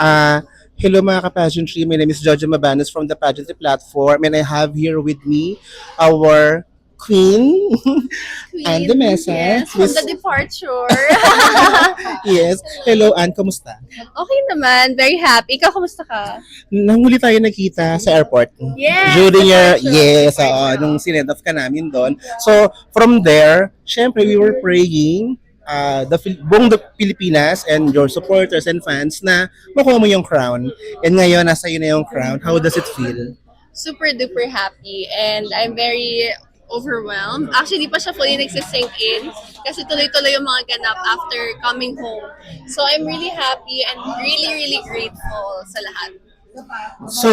Hello mga ka-pageantry, my name is Jojo Mabanos from the Pageantry Platform and I have here with me our queen and the Queen, mesa. yes, from the departure. Yes, hello Ann, kamusta? Okay naman, very happy. Ikaw, kamusta ka? Nang huli tayo nakita sa airport. Yes, During your, departure. yes, Departure. nung sinend off ka namin doon. So, from there, syempre we were praying buong the Pilipinas and your supporters and fans na makuha mo yung crown. And ngayon, nasa iyo na yung crown. How does it feel? Super duper happy and I'm very overwhelmed. Actually, di pa siya fully nagsisink in kasi tuloy-tuloy yung mga ganap after coming home. So I'm really happy and really, really grateful sa lahat. So,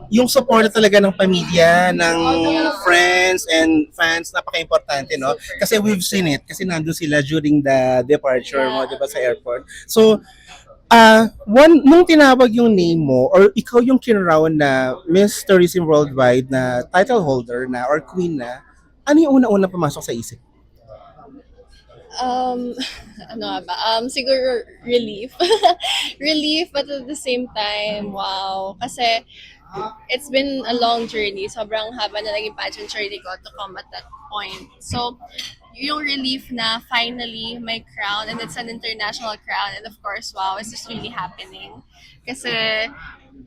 yung support talaga ng pamilya, ng friends and fans, napaka-importante, no? Kasi we've seen it, kasi nandun sila during the departure mo, di ba, sa airport. So, nung tinawag yung name mo, or ikaw yung kinrown na Miss Tourism Worldwide na title holder na, or queen na, ano yung una-una pumasok sa isip? Um, ano nga ba? Siguro relief. Relief, but at the same time, wow. Kasi it's been a long journey. Sobrang haba na naging pageant journey ko to come at that point. So, yung relief na finally my crown and it's an international crown and of course, wow, it's just really happening. Kasi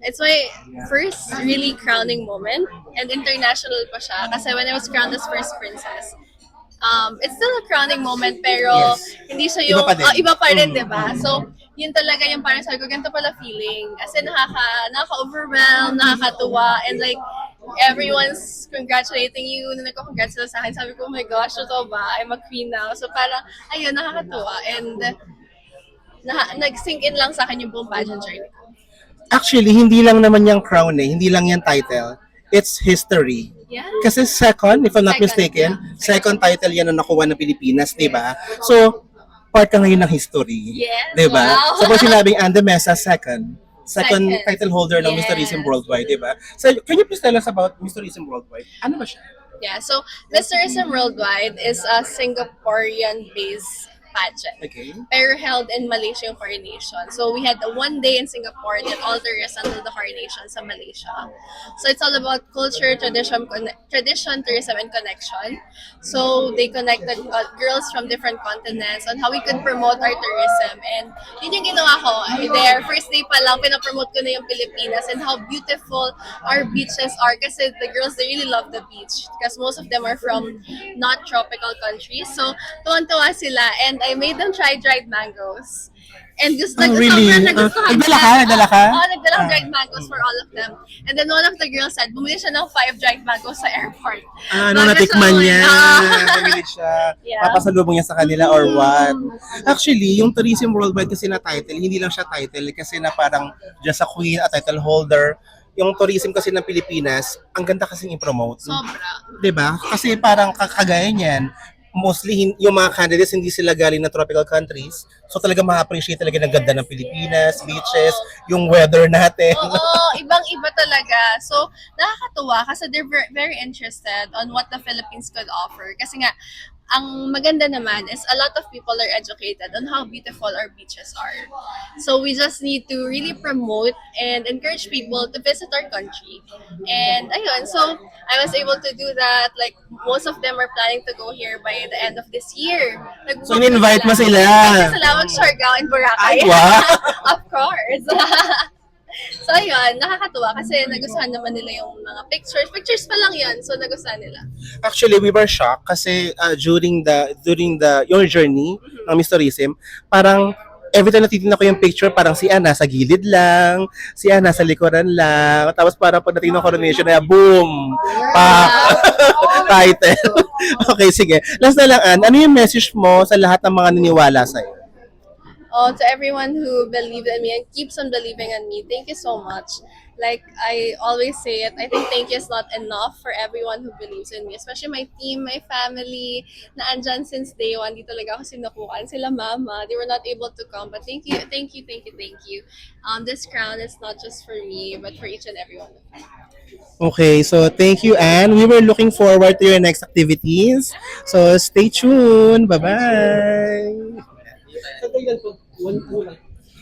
it's my first really crowning moment and international pa siya. Kasi when I was crowned as first princess, it's still a crowning moment pero Yes. hindi siya Iba yung pa din. iba pa rin, Mm. 'di ba? So, yun talaga yung parang sabi ko, ganito pala feeling. Kasi nakaka-overwhelm, nakakatuwa, and like, everyone's congratulating you, na nagko-congrats sila sa akin. Sabi ko, oh my gosh, totoo ba? I'm a queen now. So parang, ayun, nakakatuwa. And nag-sink in lang sa akin yung buong pageant journey. Actually, hindi lang naman yung crown eh, hindi lang yung title. It's history. Yeah. Kasi second, if I'm not Second, mistaken, yeah. second title yan na nakuha ng Pilipinas, di ba? So, part ka ngayon ng history. Yes, Di ba? wow. Suppose sinabing Ande Mesa second. Second Second. title holder ng Yes. Mr. Tourism Worldwide, di ba? So, can you please tell us about Mr. Tourism Worldwide? Ano ba siya? Yeah, so Miss Tourism Worldwide is a Singaporean-based pageant. Okay. Pero held in Malaysia yung coronation. So we had a one day in Singapore, then all the rest until the coronation sa Malaysia. So it's all about culture, tradition, tourism, and connection. So they connected girls from different continents on how we could promote our tourism. And yun yung ginawa ko. There, first day pa lang, pinapromote ko na yung Pilipinas and how beautiful our beaches are. Kasi the girls, they really love the beach. Because most of them are from not tropical countries. So tuwan-tuwa sila. And I made them try dried mangoes. And gusto, Really? sobrang nagustuhan Nagdala ka? nila. Nagdala ka? Oo, nagdala ko dried mangoes for all of them. And then one of the girls said, bumili siya ng 5 dried mangoes sa airport. Nung natikman niya, Ah. bumili siya, Yeah. papasalubong niya sa kanila or what. Actually, yung Tourism Worldwide kasi na title, hindi lang siya title kasi na parang just a queen, a title holder. Yung tourism kasi ng Pilipinas, ang ganda kasing i-promote. Sobra. 'Di ba? Kasi parang kagaya niyan, mostly yung mga candidates hindi sila galing na tropical countries. So talaga ma-appreciate talaga ng ganda ng Pilipinas, beaches, yung weather natin. Oo, ibang-iba talaga. So, nakakatuwa kasi they're very interested on what the Philippines could offer. Kasi nga, ang maganda naman is a lot of people are educated on how beautiful our beaches are. So, we just need to really promote and encourage people to visit our country. And ayun, so I was able to do that. Like, most of them are planning to go here by the end of this year. So, in-invite mo sila. Kasi sila mag-Siargao and Ay, Boracay. wow. Of course. So ayun, nakakatuwa kasi nagustuhan naman nila yung mga pictures. Pictures pa lang yun, so nagustuhan nila. Actually, we were shocked kasi during the your journey ng Miss Tourism, parang every time natitignan ko yung picture, parang si Anna sa gilid lang, si Anna sa likuran lang, tapos parang pag natingnan ng coronation na boom! Pa! Title. Okay, sige. Last na lang, Ann, ano yung message mo sa lahat ng mga niniwala sa'yo? Oh, to everyone who believed in me and keeps on believing in me, thank you so much. Like I always say it, I think thank you is not enough for everyone who believes in me, especially my team, my family, na andyan since day one. Di talaga ako sinukuan. Sila mama, they were not able to come, but thank you, thank you, thank you, thank you. This crown is not just for me, but for each and every one of you. Okay, so thank you, Anne. We were looking forward to your next activities. So stay tuned. Bye-bye.